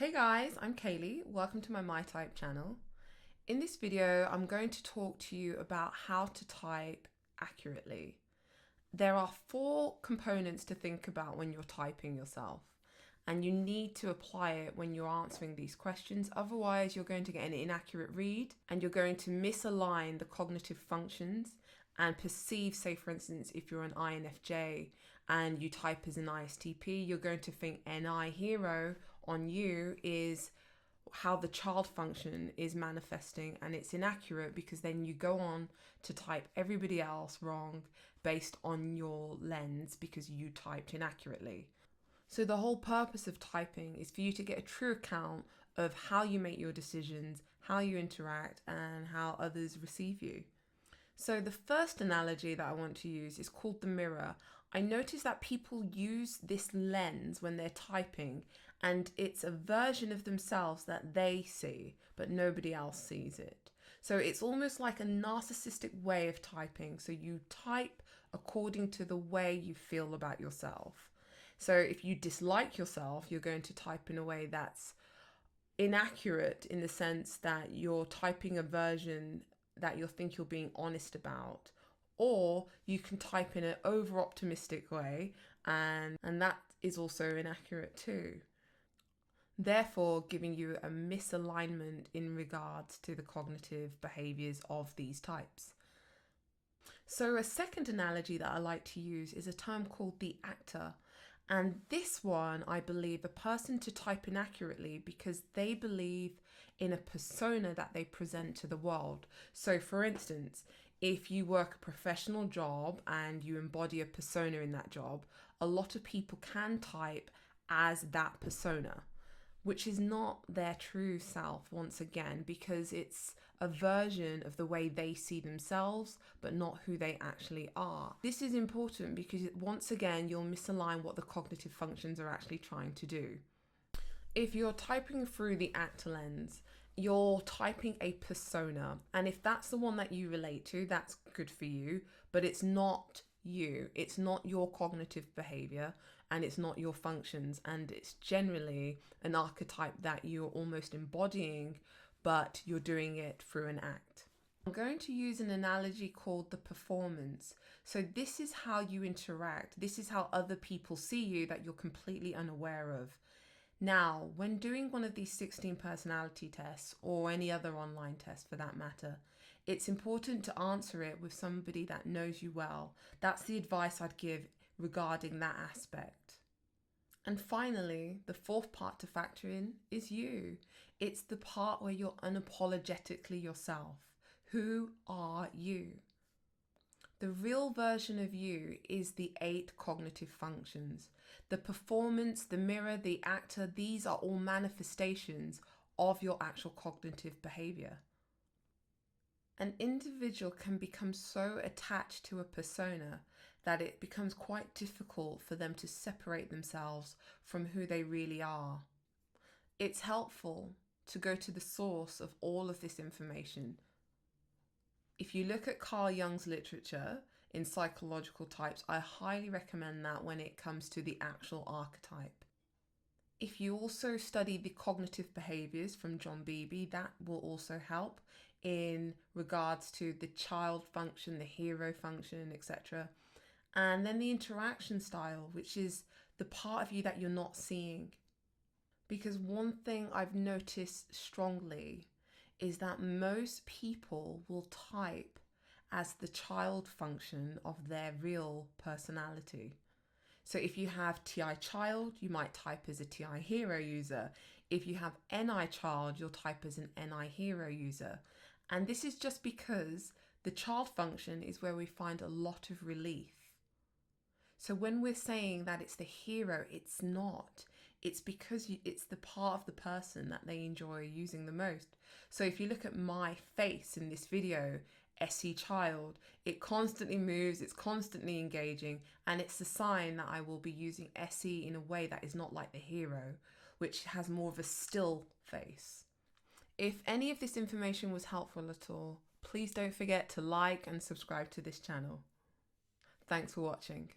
Hey guys, I'm Kaylee. Welcome to my mytype channel. In this video, I'm going to talk to you about how to type accurately. There are 4 components to think about when you're typing yourself, and you need to apply it when you're answering these questions. Otherwise, you're going to get an inaccurate read and you're going to misalign the cognitive functions and perceive, say for instance, if you're an INFJ and you type as an ISTP, you're going to think NI hero on you is how the child function is manifesting, and it's inaccurate because then you go on to type everybody else wrong based on your lens because you typed inaccurately. So the whole purpose of typing is for you to get a true account of how you make your decisions, how you interact, and how others receive you. So the first analogy that I want to use is called the mirror. I notice that people use this lens when they're typing, and it's a version of themselves that they see, but nobody else sees it. So it's almost like a narcissistic way of typing. So you type according to the way you feel about yourself. So if you dislike yourself, you're going to type in a way that's inaccurate in the sense that you're typing a version that you'll think you're being honest about, or you can type in an over optimistic way and that is also inaccurate too, therefore giving you a misalignment in regards to the cognitive behaviors of these types. So a second analogy that I like to use is a term called the actor. And this one, I believe a person to type inaccurately because they believe in a persona that they present to the world. So for instance, if you work a professional job and you embody a persona in that job, a lot of people can type as that persona, which is not their true self once again, because it's a version of the way they see themselves, but not who they actually are. This is important because once again, you'll misalign what the cognitive functions are actually trying to do. If you're typing through the actor lens, you're typing a persona, and if that's the one that you relate to, that's good for you, but it's not you. It's not your cognitive behavior and it's not your functions, and it's generally an archetype that you're almost embodying, but you're doing it through an act. I'm going to use an analogy called the performance. So this is how you interact. This is how other people see you that you're completely unaware of. Now, when doing one of these 16 personality tests, or any other online test for that matter, it's important to answer it with somebody that knows you well. That's the advice I'd give regarding that aspect. And finally, the fourth part to factor in is you. It's the part where you're unapologetically yourself. Who are you? The real version of you is the 8 cognitive functions. The performance, the mirror, the actor, these are all manifestations of your actual cognitive behavior. An individual can become so attached to a persona that it becomes quite difficult for them to separate themselves from who they really are. It's helpful to go to the source of all of this information. If you look at Carl Jung's literature in psychological types, I highly recommend that when it comes to the actual archetype. If you also study the cognitive behaviors from John Beebe, that will also help in regards to the child function, the hero function, etc. And then the interaction style, which is the part of you that you're not seeing. Because one thing I've noticed strongly is that most people will type as the child function of their real personality. So if you have TI child, you might type as a TI hero user. If you have NI child, you'll type as an NI hero user. And this is just because the child function is where we find a lot of relief. So when we're saying that it's the hero, it's not. It's because it's the part of the person that they enjoy using the most. So if you look at my face in this video, SE child, it constantly moves, it's constantly engaging, and it's a sign that I will be using SE in a way that is not like the hero, which has more of a still face. If any of this information was helpful at all, please don't forget to like and subscribe to this channel. Thanks for watching.